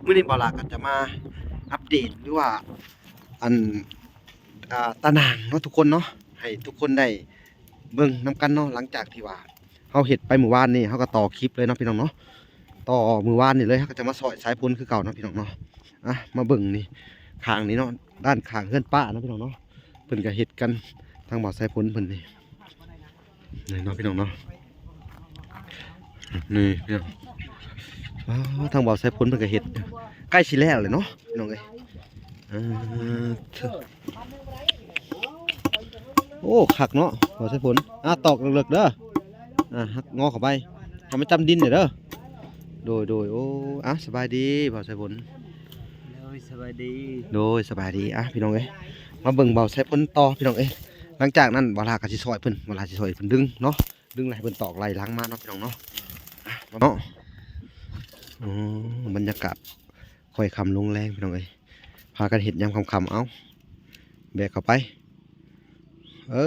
มื้อนี้บ่าวหลาก็จะมาอัปเดตหรือว่าอันตารางเนาะทุกคนเนาะให้ทุกคนได้เบิ่งนํกันเนาะหลังจากที่ว่าเฮาเฮ็ดไปมื้อวานนี่เฮาก็ต่อคลิปเลยเนาะพี่น้องเนาะต่อมื้อวานนี่เลยเฮาก็จะมาซอยสายพลคือเก่าเนาะพี่น้องเนาะมาเบิ่งนี่ข้างนี้เนาะด้านข้างเฮือนป้าเนาะพี่น้องเนาะเพิ่นก็เฮ็ดกันทางบ่าวสายพลเพิ่นนี่เนาะพี่น้องเนาะนี่พี่น้องทางบ่าวสายพลเพิ่นก็เฮ็ดใกล้สิแล้วเลยเนาะพี่น้องเอ้ยโอ้คักเนาะบ่าวสายพลตอกเลิกๆเด้อหักงอเข้าไปทำให้จำดินเด้อโดยโอ้สบายดีบ่าวสายพลสบายดีสบายดีพี่น้องเอ้ยมาเบิ่งบ่าวสายพลต่อพี่น้องเอ้ยหลังจากนั้นบ่าวลาก็สิซอยเพิ่นบ่าวลาสิซอยเพิ่นดึงเนาะดึงให้เพิ่นตอกไหลล้างมาเนาะพี่น้องเนาะเนาะบรรยากาศค่อยค่ำลงแรงพี่น้องเอ้ยพากันเฮ็ดยามค่ำๆแบกเข้าไปนี่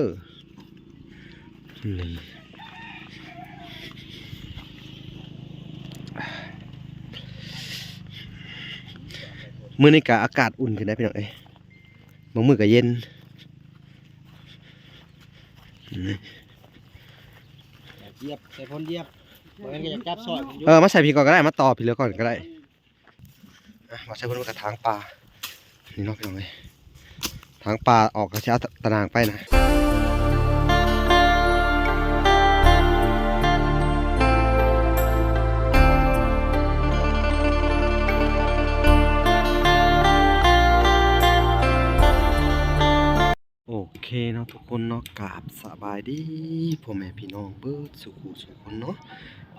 มื้อนี้ก็อากาศอุ่นขึ้นได้พี่น้องเอ้ยบางมื้อก็เย็นเหยียบใส่พ้นเหยียบเหมือนกันจะจับซอยมาใส่พี่ก่อนก็ได้มาต่อพี่เหลือก่อนก็ได้มาใส่พ้นกระถางปลานี่เนาะพี่น้องเอ้ยทางปลาออกกระช้าตะนางไปนะโอเคเนาะทุกคนเนาะกราบสบายดีพ่อแม่พี่น้องเบิดสุขุสุขคนเนาะ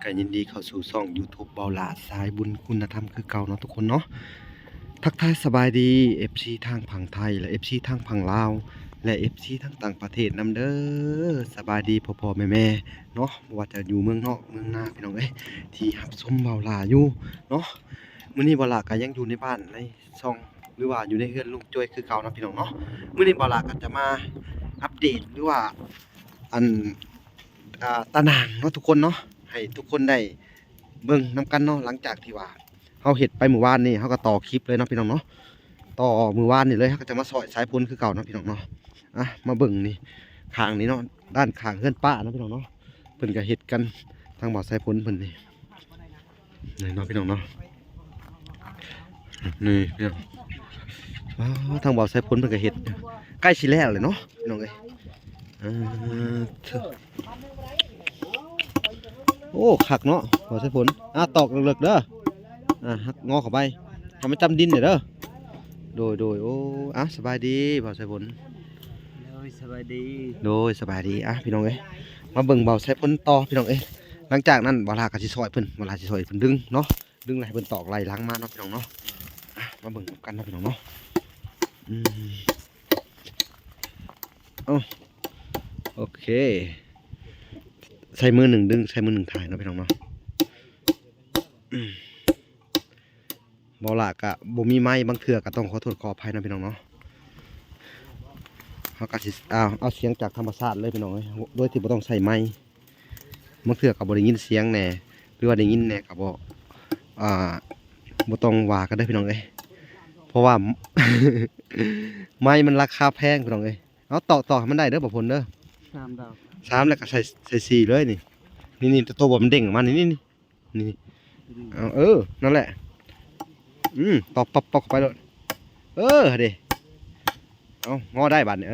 ก็ยินดีเข้าสู่ช่อง YouTube บ่าวหลาสายบุญคุณธรรมคือเก่าเนาะทุกคนเนาะทักทายสบายดี FC ทางฝั่งไทยและ FC ทางฝั่งลาวและ FC ทางต่างประเทศนำเด้อสบายดีพ่อๆแม่ๆเนาะว่าจะอยู่เมืองนอกเมืองนาพี่น้องเอ้ยที่รับชมบ่าวหลาอยู่เนาะมื้อนี้บ่าวหลาก็ยังอยู่ในบ้านในช่องหรือว่าอยู่ในเฮือนลุงจ้อยคือเก่านะพี่น้องเนาะมื้อนี้บ่าวหลาก็จะมาอัปเดตหรือว่าตารางเนาะทุกคนเนาะให้ทุกคนได้เบิ่งนํกันเนาะหลังจากที่ว่าเฮาเฮ็ดไปมื้อวานนี่เฮาก็ต่อคลิปเลยเนาะพี่น้องเนาะต่อมื้อวานนี่เลยเฮาก็จะมาซอยสายพลคือเก่าเนาะพี่น้องเนาะมาเบิ่งนี่ข้างนี้เนาะด้านข้างเฮือนป้าเนาะพี่น้องเนาะเพิ่นก็เฮ็ดกันทางบ่าวสายพลเพิ่นนี่เนาะพี่น้องเนาะนี่พี่น้องทางบ่าวสายพลเพิ่นก็เฮ็ดใกล้สิแล้วเลยเนาะพี่น้องเอ้ยโอ้คักเนาะบ่าวสายพลตอกเลิกๆเด้อหักงอเข้าไปทำให้จำดินเด้อโดยโอ้สบายดีบ่าวสายพลสบายดีสบายดีพี่น้องเอ้ยมาเบิ่งบ่าวสายพลต่อพี่น้องเอ้ยหลังจากนั้นบ่าวลาก็สิซอยเพิ่นบ่าวลาสิซอยเพิ่นดึงเนาะดึงให้เพิ่นตอกไหลล้างมาเนาะพี่น้องเนาะมาเบิ่งกันเนาะพี่น้องเนาะโอเคใช้มือหนึ่งดึงใช้มือหนึ่งถ่ายเนาะพี่น้องเนาะบ่าวลาก็บ่มีไม้บางเทื่อก็ต้องขอโทษขออภัยนะพี่น้องเนาะเฮาก็สิเอาเสียงจากธรรมชาติเลยพี่น้องเอ้ยโดยที่บ่ต้องใส่ไม้บางเทื่อก็บ่ได้ยินเสียงแหน่หรือว่าได้ยินแหน่ก็บ่ต้องว่ากันเด้อพี่น้องเอ้ยเพราะว่า ไม้มันราคาแพงพี่น้องเอ้ยเอาต่อให้มันได้เด้อบ่พ้นเด้อ3 ดาว 3แล้วก็ใส่4เลยนี่ตัวบ่มันเด้งออกมานี่นั่นแหละตอกปักเข้าไปเลยเด้เอางอได้บัดเนี่ย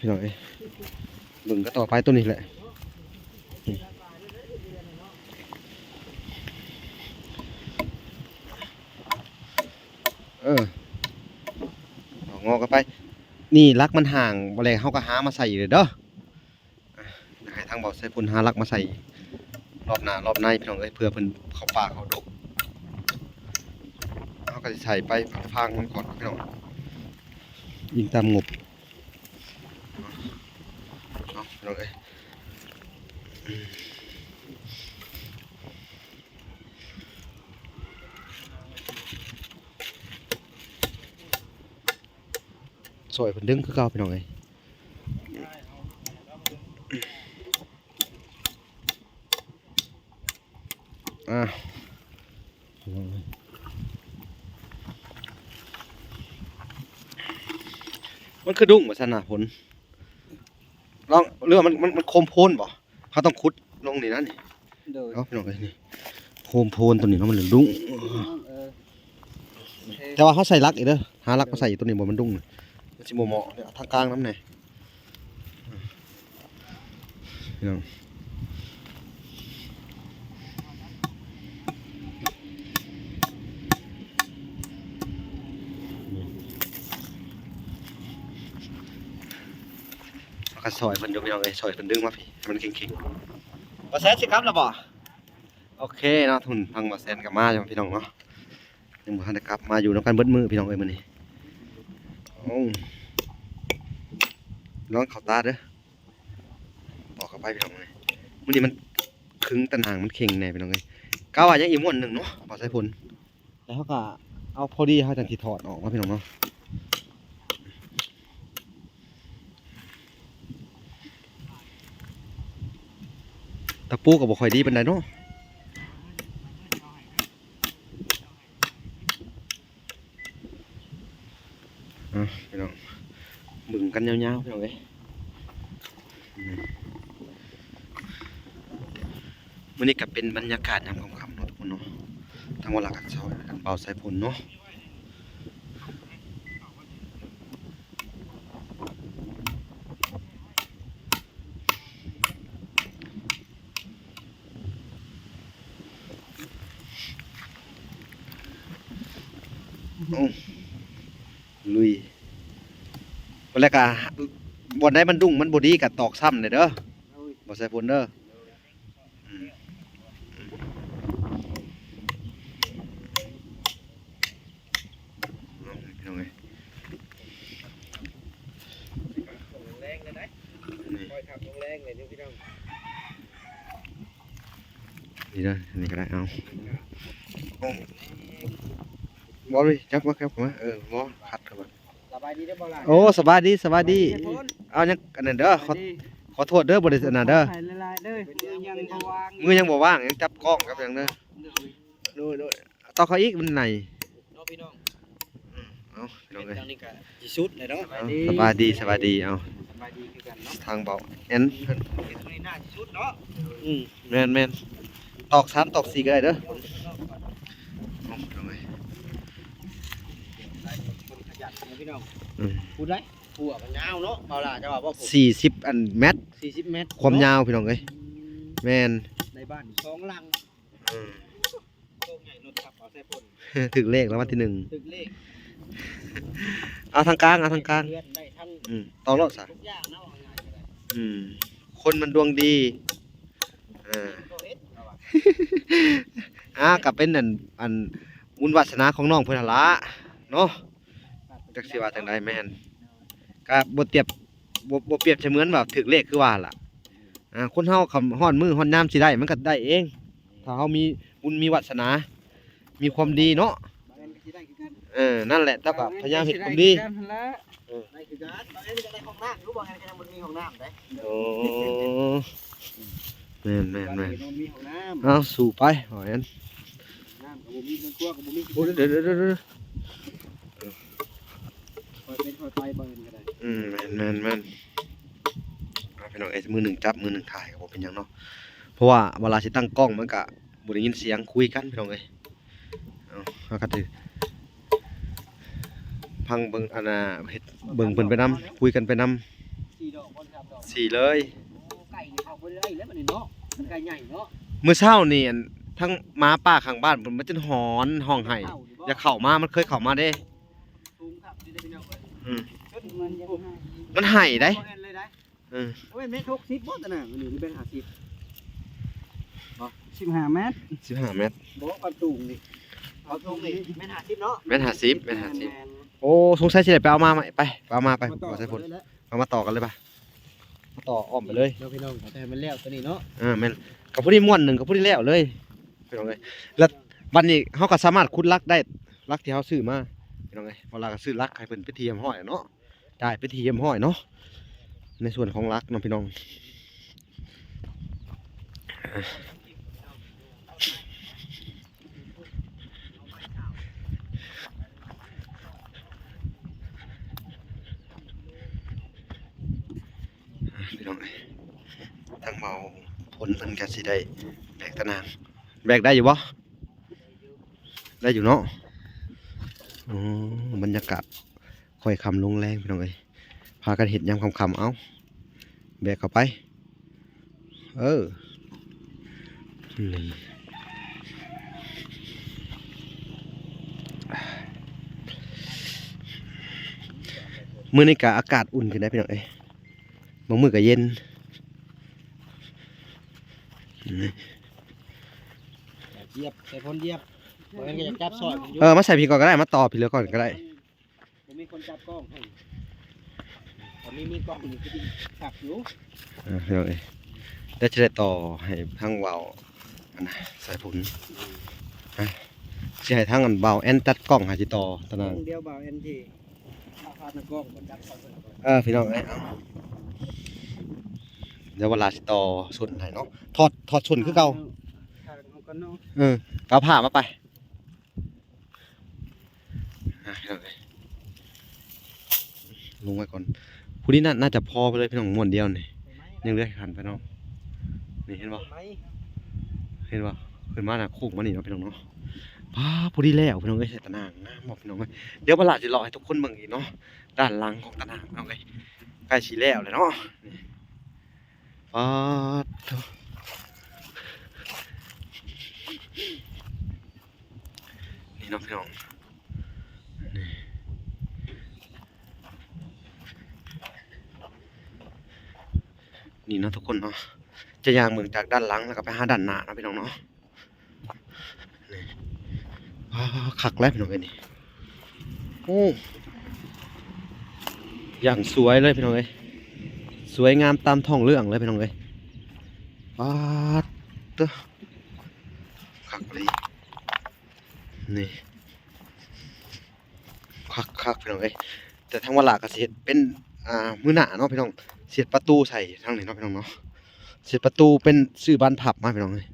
พี่น้องเอ้ยเบิ่งก็ต่อไปตัวนี้แหละงอกันไปนี่รักมันห่างบ่แลเฮาก็หามาใส่เลยเด้อให้ทางบ่าวสายพลหารักมาใส่รอบหน้ารอบในพี่น้องเอ้ยเพื่อเพิ่นเข้าป่าเข้าดงเฮาก็สิใส่ไปฟังมันก่อนพี่น้องยิงตามงบพี่น้องเอ้ยสวยเพิ่นดึงคือเก่าพี่น้องเอ้ย มันคือดุ้งว่าซั่นน่ะผลลองเรื่องมันโคมโพนบ่เขาต้องขุดลงนี่นะนี่ โดย เอาพี่น้องเอ้ยนี่โคมโพนตัวนี้เนาะมันเหลืองดุ้ง เออ แต่ว่าเขาใส่ลักอีกเด้อหาลักมาใส่ตัวนี้บ่มันดุ้งมันสิบ่เหมาะเดี๋ยวเอาทางกลางน้ำแน่พี่น้องเอาก็ซอยเพิ่นอยู่พี่น้องเอ้ยซอยเพิ่นดึงมาพี่ให้มันเข่งๆบ่แซ่สิครับล่ะบ่โอเคเนาะทุนพังบ่แซ่นกลับมาอยู่พี่น้องเนาะยังบ่ทันได้กลับมาอยู่นำกันเบิดมื้อพี่น้องเอ้ยมื้อนี้โอ้ลองเข้าตาเด้อต่อเข้าไปพี่น้องเอ้ยมื้อนี้มันครึ้งตะหางมันเข่งแน่พี่น้องเอ้ยกะว่ายังอีกม่วนหนึงเนาะบ่ใส่ผลแล้วเขาก็เอาพอดีเขาจังสิถอดออกมาพี่น้องเนาะตะปูก็บ่ค่อยดีปานใดเนาะพี่น้องบึงกันยาวๆพี่น้องเอ้ยมื้อนี้ก็เป็นบรรยากาศยามค่ำๆเนาะทุกคนเนาะทางวันหลักกันซอยกันเบาใส่ผลเนาะลุยวันแรกก็บ่ได้มันดุ้งมันบ่ดีก็ตอกซ้ำเลยเด้อบ่ใส่ผลเด้ออืมเอาพี่น้องเอ้ย แรงเลยนะคอยขับแรงเลยพี่น้อง นี่เด้ออันนี้ก็ได้เอาบ่เลยจับมาครับผมบ่ขัดเข้ามา สบายดีได้บ่ล่ะ โอ้สบายดีสบายดีเอายังอันนั้นเด้อขอโทษเด้อบ่ได้อันนั้นเด้อ หายละลายเด้อยังบ่วาง มือยังบ่ว่างยังจับกล้องครับยังเด้อโดยต่อเขาอีกมันไหน เนาะพี่น้อง เอาพี่น้องเอ้ย ทางนี้ก็สิสุดเลยเนาะ เอาสบายดีสบายดีเอา สบายดีคือกันเนาะ ทางเบาแอนเพิ่น ตรงนี้น่าสิสุดเนาะ แม่นตอก3ตอก4ก็ได้เด้อเอาพี่น้องเอ้ย ขยันนะพี่น้อง อืม พูดได้หัวมันยาวเนาะเบาล่ะจะว่าบ่ผม 40อันเมตร 40 เมตร ความยาวพี่น้องเอ้ยแม่น ในบ้าน2หลัง อืม โตใหญ่รถขับเอาใส่พ่น ถึงเลขแล้ววันที่1 ตึกเลข เอาทางกลางเอาทางกลาง เลื่อนได้ทั้ง ต่อรถซะ ทุกอย่างเนาะว่าง่ายก็ได้ คนมันดวงดีโตเฮ็ดเอาว่า กับเป็นอันบุญวาสนาของน้องเพิ่นหั่นล่ะเนาะจักสิว่าจังไดแม่นก็บ่เปรียบบ่เปรียบเสมือนแบบถึกเลขคือว่าล่ะคนเฮาคำฮ้อนมือฮ้อนยามสิได้มันก็ได้เอง ถ้าเฮามีบุญมีวาสนา มีความดีเนาะ บางอันก็สิได้คือกัน นั่นแหละเจ้าก็พยายามเฮ็ดความดี ได้คือกันบางอันก็ได้ห้องน้ำรู้บางอันก็ยังบ่มีห้องน้ำได้ โอ้แม่น บางอันก็มีห้องน้ำ เอาสู่ไปหอยอัน น้ำก็บ่มีเครื่องครัวก็บ่มี โอ้เดี๋ยวคอยเป็นคอยไปบางอันก็ได้ แม่นพี่น้องมือหนึ่งจับมือหนึ่งถ่ายก็บ่เป็นหยังเนาะเพราะว่าเวลาสิตั้งกล้องมันก็บ่ได้ยินเสียงคุยกันพี่น้องเอ้ยเอาก็ถือพังเบิ่งอันน่ะเฮ็ดเบิ่งเพิ่นไปนํคุยกันไปนํ 4 ดอกบ่ครับดอก สี่เลย โอ้ไก่นี่เข้าบ่ได้แล้วบัดนี้เนาะมันไก่ใหญ่เนาะ มื้อเช้านี่อันทั้งหมาป่าข้างบ้านเพิ่นมันจนหอนห้องไห้อย่าเข้ามามันเคยเข้ามาเด้ สูงครับสิได้เป็นเอาไว้ อืม มันยัง มันไห้ได้ บ่แอนเลยได้ เออ โอ้ยเมตร60บ่ตะน่ะมันนี่เป็น50บ่15 เมตร 15เมตร บ่ความสูงนี่ความสูงนี่เมตร50เนาะ เมตร50โอ้สงสัยสิได้ไปเอามาใหม่ไปเอามาไปบ่ใส่ผลเอามาต่อกันเลยป่ะมาต่ออ้อมไปเลย เนาะพี่น้องแต่มันแล้วตัวนี้เนาะ แม่นกับผู้ที่ม่วนหนึ่งกับผู้ที่แล้วเลยพี่น้องเอ้ยแล้วบัดนี้เฮาก็สามารถขุดลักได้ลักที่เฮาซื้อมาพี่น้องเอ้ยเวลาก็ซื้อลักให้เพิ่นไปเทียมห้อยเนาะได้ไปเทียมห้อยเนาะในส่วนของลักเนาะพี่น้อง น้องเอ้ยทั้งเบาผลเพิ่นก็สิได้แบกตะนางแบกได้อยู่บ่ได้อยู่เนาะอ๋อบรรยากาศค่อยค่ำลงแรงพี่น้องเอ้ยพากันเฮ็ดยามค่ำๆเอ้าแบกเข้าไปนี่มื้อนี้ก็อากาศอุ่นขึ้นได้พี่น้องเอ้ยบางมื้อก็เย็นนี่ เหยียบใส่พ้นเหยียบเพราะงั้นก็จะจับซอยมันอยู่ มาใส่พี่ก่อนก็ได้มาต่อพี่เหลือก่อนก็ได้ ผมมีคนจับกล้องให้ผมมีกล้องอยู่ที่ดินขับอยู่ พี่น้องเอ้ยได้จะได้ต่อให้ทั้งเบาอันนะใส่ผลสิให้ทั้งอันเบาแอนตัดกล้องหาจิต่อตะนาง เดียวเบาเอ็นทีพาดกล้องคนจับซอยมันก่อน พี่น้องเอ้ยเอาเดี๋ยวเวลาสิต่อส่วนไหนเนาะถอดส่วนคือเก่า เอาก่อนเนาะ เอาผ้ามาไปพี่น้องเอ้ยลงไว้ก่อนผู้นี้น่าจะพอไปเลยพี่น้องม้วนเดียวนี่ยังเหลือขันไปเนาะนี่เห็นบ่ ไหม เห็นบ่ขึ้นมาน่ะโค้งมานี่เนาะพี่น้องเนาะป้าผู้นี้แล้วพี่น้องเอ้ยใส่ตะนางนะบอกพี่น้องเอ้ยเดี๋ยวเวลาสิรอให้ทุกคนเบิ่งอีกเนาะด้านหลังของตะนางพี่น้องเอ้ยใกล้สิแล้วเลยเนาะนี่ป้าดโถ่นี่เนาะพี่น้องนี่เนาะทุกคนเนาะจะย่างเมืองจากด้านหลังแล้วก็ไปหาด้านหน้าเนาะพี่น้องเนาะนี่คักแล้วพี่น้องเอ้ยนี่โอ้อย่างสวยเลยพี่น้องเอ้ยสวยงามตามท้องเรื่องเลยพี่น้องเอ้ยป๊าดเด้อคักเลยนี่คักพี่น้องเอ้ยแต่ทางวลากระเสียเป็นมื้อหน้าเนาะพี่น้องเสียดประตูใส่ทางนี้เนาะพี่น้องเนาะเสียดประตูเป็นซื้อบ้านพับมาพี่น้องเอ้ย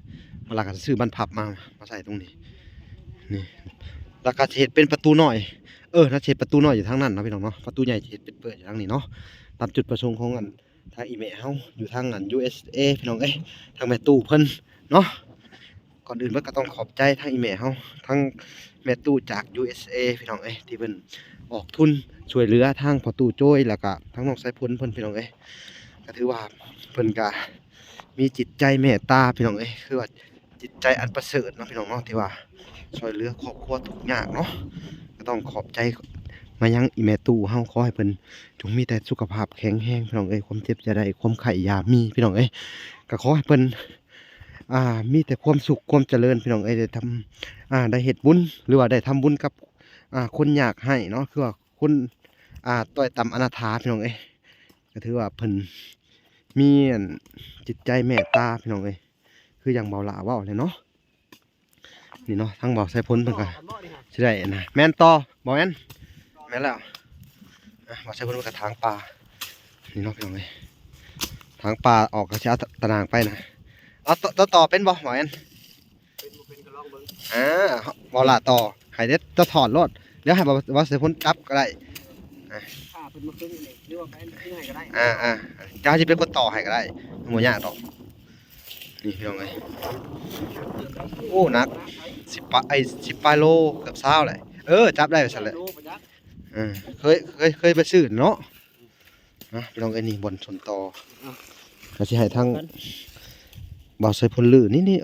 วลากระซื้อบ้านพับมาใส่ตรงนี้นี่แล้วก็เสียดเป็นประตูน้อยถ้าเสียดประตูน้อยอยู่ทางนั้นเนาะพี่น้องเนาะประตูใหญ่เสียดเป็นเปิดอยู่ทางนี้เนาะตามจุดประสงค์ของทางอีเมลเฮาอยู่ทางUSA พี่น้องเอ้ยทางแม่ตู้เพิ่นเนาะก่อนอื่นเพิ่นก็ต้องขอบใจทางอีเมลเฮาทางแม่ตู้จาก USA พี่น้องเอ้ยที่เพิ่นออกทุนช่วยเหลือทางพ่อตู้โจ้ยแล้วก็ทางน้องสายพ้นเพิ่นพี่น้องเอ้ยก็ถือว่าเพิ่นก็มีจิตใจเมตตาพี่น้องเอ้ยคือว่าจิตใจอันประเสริฐเนาะพี่น้องเนาะที่ว่าช่วยเหลือครอบครัวทุกอย่างเนาะก็ต้องขอบใจมายังอีเมตู้เฮาขอให้เพิ่นจงมีแต่สุขภาพแข็งแรงพี่น้องเอ้ยความเจ็บจะได้ความไข้อย่ามีพี่น้องเอ้ยก็ขอให้เพิ่นมีแต่ความสุขความเจริญพี่น้องเอ้ยได้ทำได้เฮ็ดบุญหรือว่าได้ทำบุญกับคนอยากให้เนาะคือว่าคนต้อยต่ำอนาถาพี่น้องเอ้ยก็ถือว่าเพิ่นมีจิตใจเมตตาพี่น้องเอ้ยคืออย่างเบาหลาเว้าเลยเนาะนี่เนาะทั้งเบาใส่พ้นเพิ่นก็สิได้นะแม่นต่อบ่แม่นแม่นแล้วเบาใส่พ้นเพิ่นก็ทางปลานี่เนาะพี่น้องเอ้ยทางปลาออกก็สิเอาตะนางไปนะเอาต่อเป็นบ่บ่แม่นเป็นก็ลองเบิ่ง เบาหลาต่อให้เด็ดจะถอดรถเดี๋ยวให้เบาใส่พ้นจับก็ได้ ผ้าเป็นมาครึ่งนี่หรือว่าไปครึ่งให้ก็ได้ จ้าจะเป็นคนต่อให้ก็ได้หมูย่างต่อนี่พี่น้องเอ้ยโอ้หนัก10 ปลายโลเกือบ20เลยจับได้ไปสั่นเลยเคยไปซื้อเนาะพี่น้องเอ้ยนี่บนชนต่อก็สิให้ทางบ่าวใส่พลลื้อนี่นี่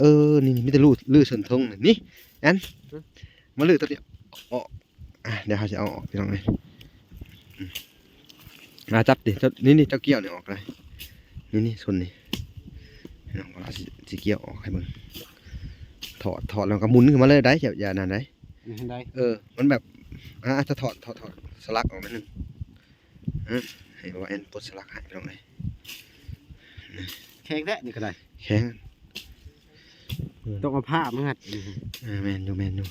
มีแต่ลื้อเส้นทงนี่แอนมาลื้อตัวนี้ออกเดี๋ยวเขาจะเอาออกพี่น้องเอ้ยจับดินี่เจ้าเกี่ยวเนี่ยออกเลยนี่ส่วนนี้พี่น้องเราสิเกี่ยวออกให้มึงถอดแล้วก็หมุนขึ้นมาเลยได้อย่านั่นได้ได้มันแบบจะถอดสลักออกนิดนึงให้ว่าแอนปลดสลักให้พี่น้องเลย แข็งแท้นี่ก็ได้ แข็ง ต้องเอาผ้ามาหัด แมนอยู่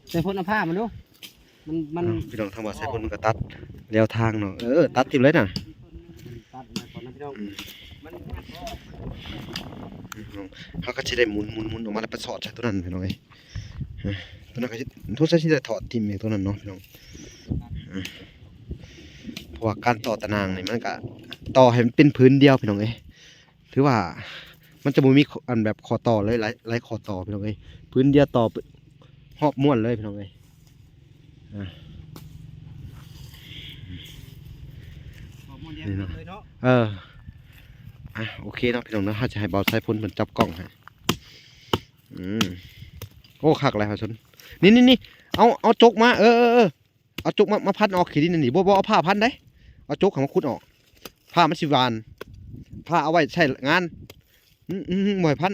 ใส่พ่นเอาผ้ามันดูมันพี่น้องทางว่าใส่พ่นมันก็ตัดแนวทางเนาะตัดทิ่มเลยน่ะตัดมาก่อนนะพี่น้องมันเขาก็จะได้หมุนออกมาแล้วไปสอดใส่ตัวนั้นพี่น้องเลยตัวนั้นก็จะทุกสิ่งที่จะถอดทิ่มอย่างตัวนั้นเนาะพี่น้องเพราะว่าการต่อตะนางนี่มันก็ ต่อให้มันเป็นพื้นเดียวพี่น้องเอ้ยถือว่ามันจะบ่มีอันแบบคอต่อเลยหลายคอต่อพี่น้องเอ้ยพื้นเดียวต่อหอบม้วนเลยพี่น้องเอ้ยนี่เนาะโอเคเนาะพี่น้องเนาะถ้าจะให้เบาใช้พ้นเหมือนจับกล้องให้โอ้คักอะไรครับชนนี่เอาจกมาเอาจกมาพันออกขีดินนี่บ่เอาผ้าพันได้เอาจกของมาคุดออกผ้ามันสิวานผ้าเอาไว้ใช้งานบ่อยพัน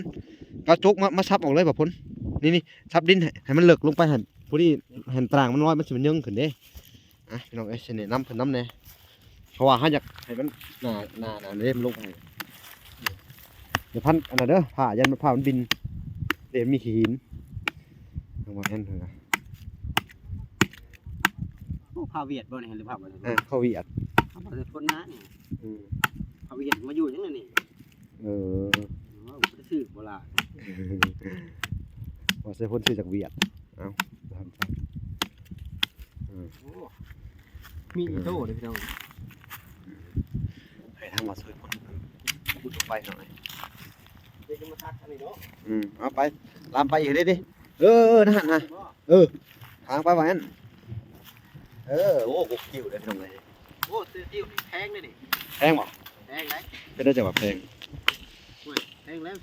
เอาจกมาซับออกเลยแบบพ้นนี่ซับดินให้มันเลิกลงไปหันพอดีหันตารางมันน้อยมันสิมันยึงขึ้นเด้พี่น้องเสน่ห์น้ำเพิ่นน้ำเนี่ยเพราะว่าเขาอยากให้มันหนาเล่มนลงไปเดี๋ยวพันอันนั้นเด้อผ้ายันผ้ามันบินเดี๋ยวมีขี้หินลงมาแอนเถอะ พาเวียดบ่เนี่ยหรือพาบ่เนี่ย เข้าเวียด พาบ่คนนะนี่พาเวียดมาอยู่จังนี่ว่าบ่ได้ซื้อบ่ล่ะ ว่าใส่พ้นซื้อจากเวียดเอาทำซะ มีอีโต้เด้อพี่น้อง ให้ทำมาซื้อพ้นพูดไปหน่อย เดี๋ยวจะมาทักอันนี้เนาะ เอาไปลามไปอีกดินั่นนะทางไปว่างั้นโอ้โหกิ้วเลยพี่น้องเลย โอ้ซื้อติ้วนี่แพงเลยนี่ แพงบ่ แพงไหน เป็นได้จังหวะแพง แพงแล้ว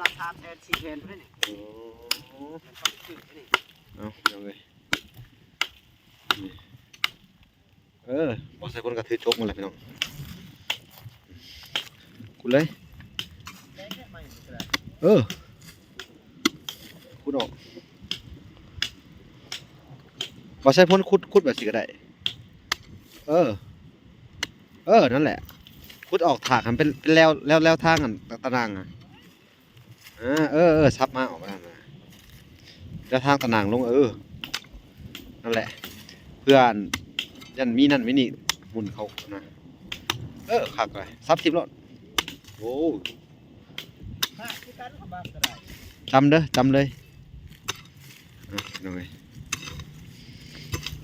ราคาแพง4แพงเท่านี้มันต้องซื้อนี่ เอาพี่น้องเลยบอกใส่คนกระถือชกมาเลยพี่น้องคุณเลยคุณออกบอกใส่พ้นคุดแบบสิก็ได้นั่นแหละคุดออกถากมันเป็นแล้วทางกันตารางซับมาออกมาแล้วทางตารางลงนั่นแหละเพื่อนยันมีนั่นไม่นี่หมุนเขานะขักเลยซับ10 รถโอ้จำเลยน้องเอ้ย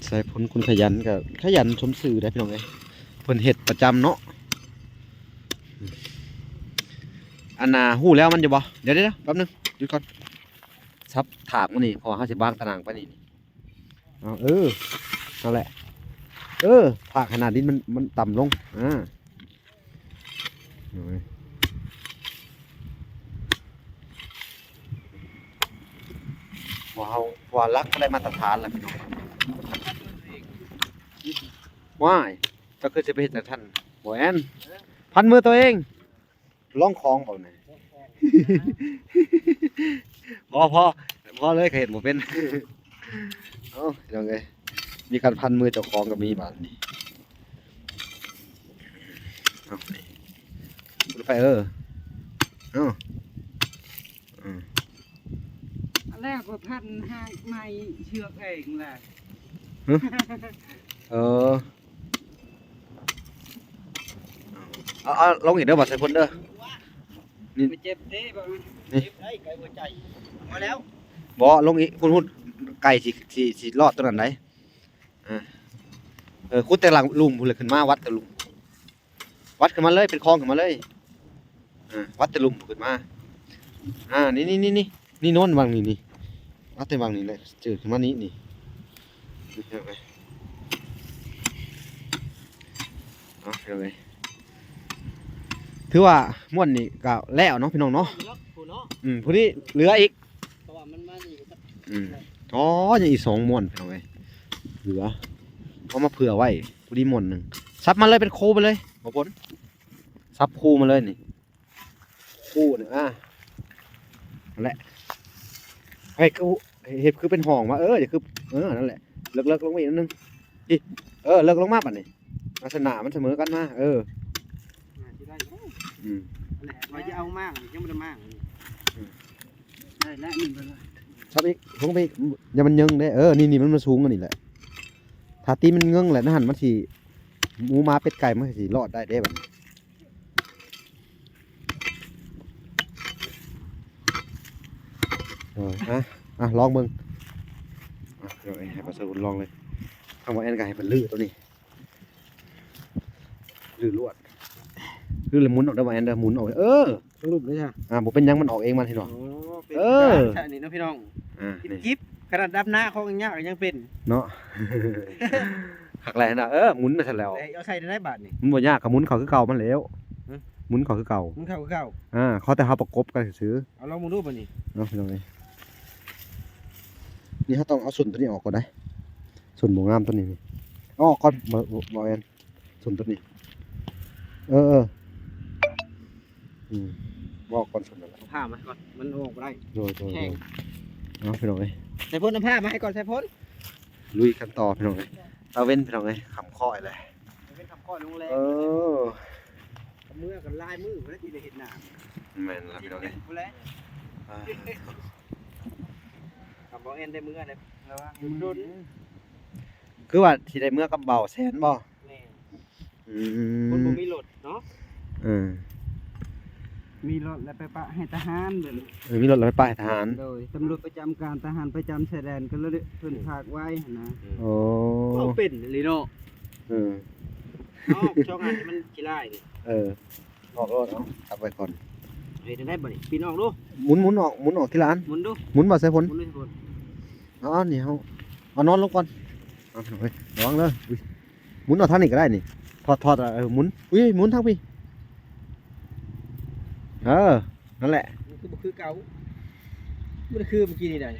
ใส่ผลคุณขยันกับขยันชมสื่อได้พี่น้องเอ้ยเพิ่นเฮ็ดประจำเนาะอันน่ะฮู้แล้วมันจะบ่เดี๋ยวแป๊บนึงหยุดก่อนซับถากมันนี่พอเฮาสิบางตารางไปนี่เอานั่นแหละถากขนาดดินมันต่ำลงพอรักก็ได้มาตรฐานแล้วพี่น้องว้ายก็คือจะไปเห็นแต่ท่านบ่แอนพันมือตัวเองล่องคลองเปล่าเนี่ย พอเลยเคยเห็นบ่เป็นยังไงมีการพันมือเจ้าของกับมีบาดนี่ไปอันแรกก็พันห้างไม้เชือกเองแหละเอาลงอีกเด้อบัดใส่พ้นเด้อนี่เจ็บเด้บ่เจ็บได้ไกลหัวใจมาแล้วบ่ลงอีกพุ่นไก่สิรอดตัวนั้นได้คุดแต่หลังลุมพุ่นเลยขึ้นมาวัดแต่ลุมวัดขึ้นมาเลยเป็นคลองขึ้นมาเลยวัดแต่ลุมขึ้นมานี่โน่นวางนี่วัดแต่วางนี่เลยเจอขึ้นมานี่เอาเลยถือว่าม่วนนี่ก็แล้วเนาะพี่น้องเนาะผู้นี้เหลืออีกยังอีก2 ม่วนพี่น้องเอ้ยเหลือเอามาเผื่อไว้ผู้นี้ม่วนหนึ่งซับมาเลยเป็นโคไปเลยบ่พ้นซับคู่มาเลยนี่คู่นี่นั่นแหละเฮ็ดคือเป็นห้องว่าเดี๋ยวคือนั่นแหละเลิกลงมาอีกนิดนึงเลิกลงมาบัดนี้ลักษณะมันเสมอกันมาว่าจะเอามากยังไม่ได้มากได้แล้วนี่ไปเลยซับอีกลงไปอีกอย่ามันยึงได้นี่มันมาสูงกันนี่แหละถ้าตีมันเงื้งแหละนะหันมันสิหมูม้าเป็ดไก่มันสิรอดได้แบบลองมึงเดี๋ยวให้ปลาสลิดลองเลยข้างบนแอนก็ให้มันลื้อตัวนี้ลื้อลวด คือเลยหมุนออกได้บ่แอนเด้อหมุนออกเออ สรุปเลยจ้ะ บ่เป็นหยังมันออกเองมันเห็นบ่ เป็น เออ ใช่นี่เนาะพี่น้อง นี่ จิ๊บขนาดดับหน้าเขายังยากยังเป็น เนาะ หักแหลนะหมุนไปซะแล้ว เอาใส่ได้บาทนี่ มันบ่ยากก็หมุนเขาคือเก่ามันแล้ว ฮะ หมุนเขาคือเก่า มันเข้าเข้า เขาแต่เฮาประกบกันซื่อ เอาลองมาดูป่ะนี่ เนาะพี่น้องเอ้ยนี่เฮาต้องเอาส่วนตัวนี้ออกก่อนได้ส่วนบ่งามตัวนี้นี่เอาออกก่อนบ่แอนส่วนตัวนี้เออบอกก่อนส่วนนั้นแหละ เอาผ้ามาก่อนมันออกบ่ได้ โดย แห้ง เนาะพี่น้องเอ้ย ใส่พ่นน้ำผ้ามาให้ก่อนใส่พ่น ลุยกันต่อพี่น้องเอ้ยตาเว้นพี่น้องเอ้ยคำข้อยเลย เป็นคำข้อลงแรง อ เมื่อกับลายมือเพื่อที่จะเห็นหน้า แม่นแล้วพี่น้องเอ้ย พูดแล้วกับบอกเอ็นได้มือเลยแล้วว่าดุน คือว่าสิได้เมื่อกับเบาแสนบ่ นี่ อื คนบ่ ม มีรถเนาะ เออ มีรถแล้วไปปะให้ทหารเด้อ มีรถแล้วไปป้ายทหาร โดยตำรวจประจำการทหารประจำชายแดนก็เลยเพิ่นฝากไว้นะ โอ้ เอาเป็นลีโน่ เออ เอาช่องอันนี้มันกี่ไร่นี่ ออกรถเอากลับไปก่อน เฮ็ดได้บ่นี่ปีน้องดู หมุนออกที่ร้าน หมุนดู หมุนบ่ใส่ผล หมุนเลยทุกคน เอานี่เฮาเอานอนลงก่อนเอาเฮ้ยระวังเด้ออุ้ยหมุนเอาทางนี้ก็ได้นี่ถอดหมุนอุ้ยหมุนทางพี่นั่นแหละ มันคือบ่คือเก่ามันคือเมื่อกี้นี่ได้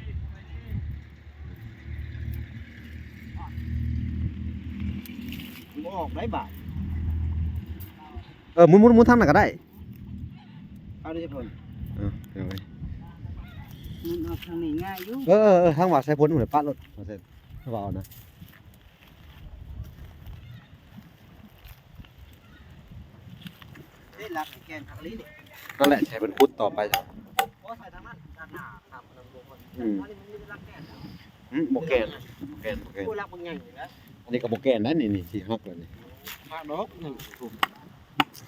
มันบ่ออกได้บาท หมุนทางนั้นก็ได้ เอาได้ทุกคน เอาไว้ มันเอาทางนี้ง่ายอยู่ ทางว่าใส่ผลเหมือนป้ารถมาเสร็จถ้าว่าเอานะ ได้รับแกนทางนี้นี่ นั่นแหละใช้เป็นพุทธต่อไปจ้ะ โอ้ใส่ทางนั้นด้านหน้าครับมันลงคน อืม อันนี้มันมีรักแกนนะ โบแกน ผู้รักบางอย่างอยู่แล้ว อันนี้ก็โบแกนนะนี่สีฮักเลยนี่ ภาคดอกหนึ่งถูก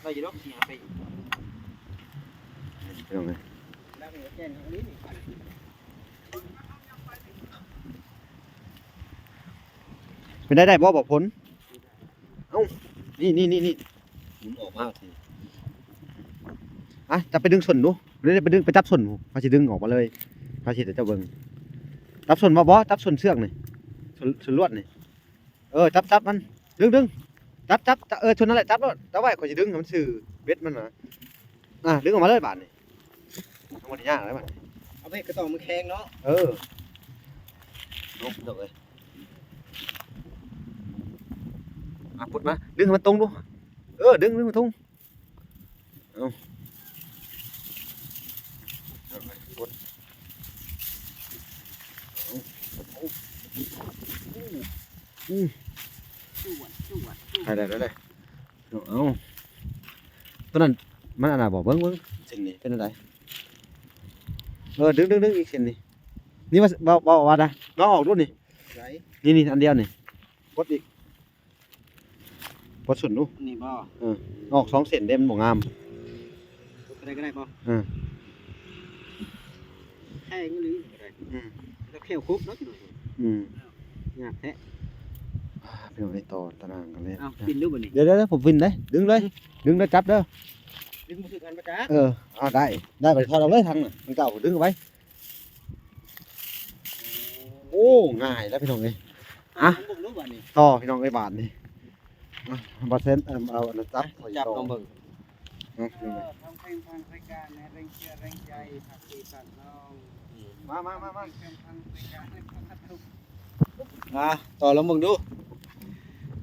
เราจะดอกเสียไป เป็นยังไง รักแกนทางนี้นี่ เป็นได้บ่บอกผลเอ้านี่หมุนออกมาทีจะไปดึงส่วนดูไปจับส่วนพาสิดึงออกมาเลยพาสิจะเบิ่งจับส่วนบ่จับส่วนเชือกนี่ส่วนลวดนี่จับมันดึงจับชนนั่นแหละจับแล้วจับไว้ข่อยสิดึงให้มันสื่อเบ็ดมันนะดึงออกมาเลยบาดนี่ทั้งหมดยากเลยบาด เอาไปกระต่อมันแข็งเนาะ ลงเลยพุดมาดึงให้มันตรงดูดึงมันตรงพุดได้ตัวนั้นมันอะไรบอกเบิ้งสิ่งนี้เป็นอะไรดึงอีกสิ่งนี้นี่ว่าได้น้องออกรุ่นนี่นี่อันเดียวนี่ปดอีกปดสุดนู้ นี่บ่ ออก2 เส้นเด้มันบ่งาม ก็ได้บ่แห้งหรือแล้วเขี้ยวคุบเนาะยากแท้ พี่น้องไปต่อตารางกันเลย เอาปินดูบ่นี่ เดี๋ยวผมวินเลยดึงเลยจับเด้อ ดึงมือกันมาจ้า ได้ไปทอดเอาเลยทางน่ะมันเก่าดึงเอาไว้โอ้ง่ายแล้วพี่น้องเอ้ยต่อพี่น้องเอ้ยบาทนี่บาทเซนเอาอันนั้นจับ จับต้องเบิ่ง พี่น้อง ทำเพลงทางรายการในแรงเชียร์แรงใจผักตีผักน้อง มา ทางรายการให้พักทุกต่อลองเบิ่งดู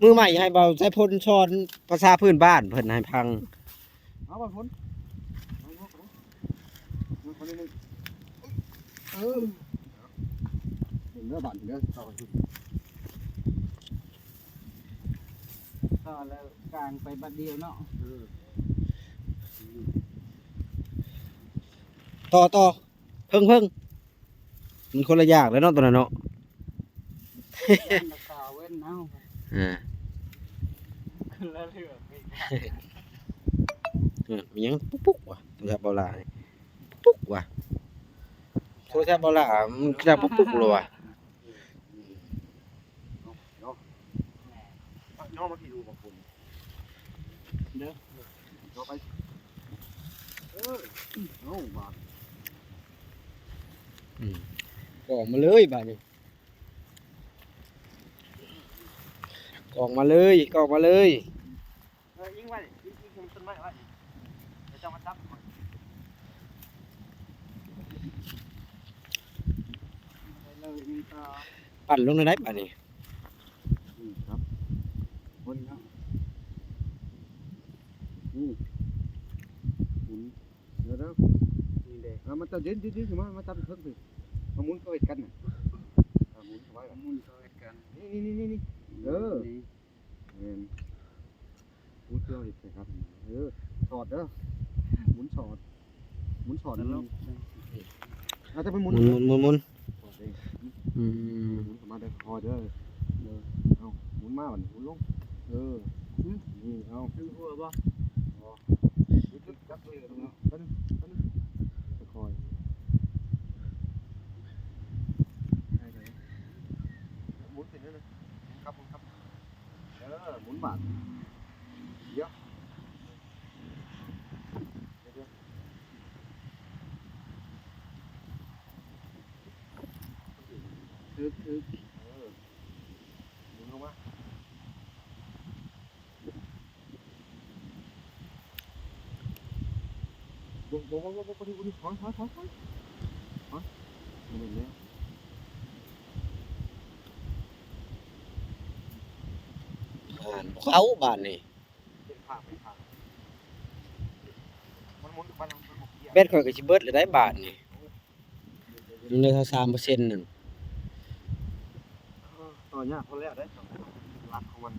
มือใหม่ให้เบาใช้พลชอนภาษาพื้นบ้านเพิ่นให้พัง เอาบาทพ้นเนื้อบาทเนื้อต่อ ต่อแล้วกลางไปบัดเดียวเนาะต่อเพิ่งมันคนละอย่างแล้วเนาะตัวนั้นเนาะต่อเว้นเอามียังปุ๊กว่ะโทรศัพท์เบาหลาปุ๊กว่ะโทรศัพท์เบาหลามันจะปุ๊กเลยว่ะ น้องมาพี่ดูของคุณ ต่อไปเอาบาด กองมาเลยบาดนี้กองมาเลยกองมาเลย ยิงไว้ยิงต้นไม้ไว้เดี๋ยวจะมาจับเลยยิงตา ปั่นลงในได้บาดนี้ ครับวนครับนี่หมุนเดี๋ยวนี่เด็กมาจับยืนขึ้นมาจับเพิ่มสิมาหมุนเข้าเห็ดกันน่ะหมุนเข้าไว้หมุนเข้าเห็ดกันนี่เห็นหมุนเข้าเห็ดครับสอดหมุนสอดแล้วอาจจะเป็นหมุน หมุน สอดเอง อืม หมุนมาเด้อคอเด้อเอาหมุนมาบัดหมุนลงนี่เอาขึ้นหัวบ่จับเลยเนาะคอยหมุนสินะครับหมุนบาทเดี๋ยวทึกหมุนลงมาบุกถอยมันเป็นแล้ว เขาบาดนี้ เป็นผ่ามันหมุนมันหมุนเกี่ยว เบ็ดข่อยก็สิเบิดเลยได้บาทนี่อยู่ในเท่า3%นั่น ต่อยากเขาแล้วได้รักของมัน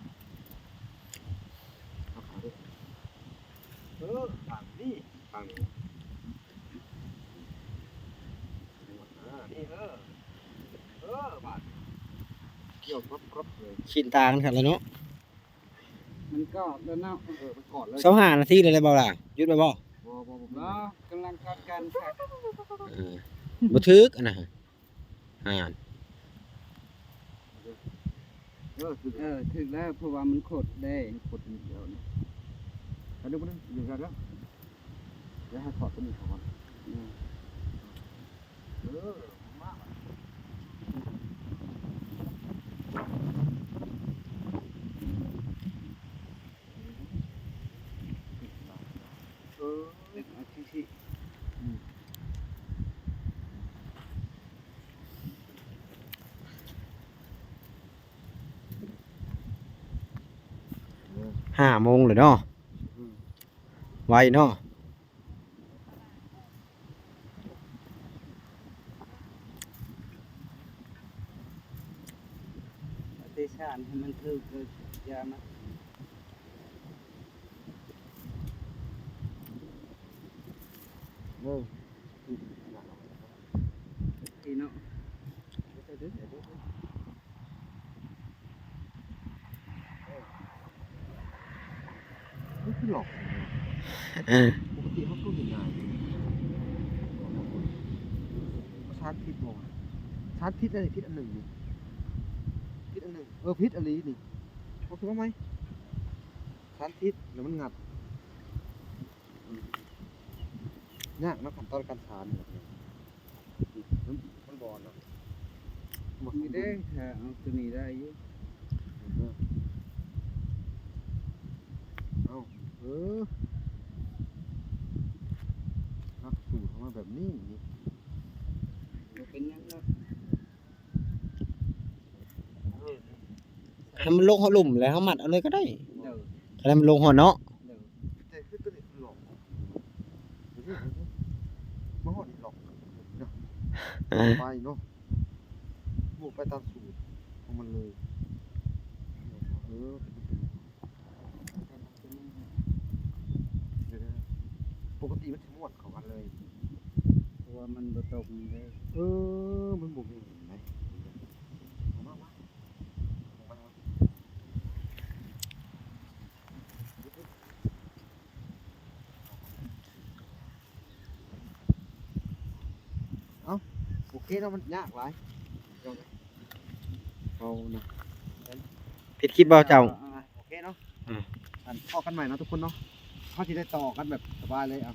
ฝั่งนี้นี่บาดเกี่ยวครบเลย ชินตากันครับแล้วเนาะ มันก็เดินหน้ามันกอดเลย 25นาทีเลยได้บ่ล่ะหยุดไปบ่ บ่กำลังกัดกันค่ะ บ่ถึกอันน่ะถึงแล้วเพราะว่ามันขดได้ขดนิดเดียวนี่เอาดูมันอยู่กันแล้วเดี๋ยวให้ถอดตัวนี้ก่อนมากชี้5โมงเลยเนาะไวเนาะ เตชานให้มันถึกเลยยามาทีเนาะ นี่คือหลอกปกติเขาก็เห็นง่ายชาร์จพิษบ่ชาร์จพิษอะไรพิษอันหนึ่งนี่พิษอันหนึ่งพิษอะไรนี่เขาคิดว่าไหมชาร์จพิษแล้วมันงัดยากนะขั้นตอนการชาร์จมันบอลนะ มีได้ถ้าเอาตัวนี้ได้อยู่ ครับสูตรของมันแบบนี้นี่ บ่เป็นหยังเนาะ ให้มันลงหัวหลุมแล้วเฮามัดเอาเลยก็ได้ เด้อ ให้มันลงหัวเนาะ เด้อ แต่คือตัวนี้หลอกมาหอดหลอกเนาะไปเนาะบวกไปตามสูตรของมันเลยปกติมันจะม้วนเข้ากันเลย เพราะว่ามันบ่ตรงเด้อ มันบุกเห็นไหมโอเคแล้วมันยากหลายเอานะ ผิดคลิปบ่เจ้า โอเคเนาะพอกันใหม่นะทุกคนเนาะ เขาจะได้ต่อกันแบบสบายเลยเอา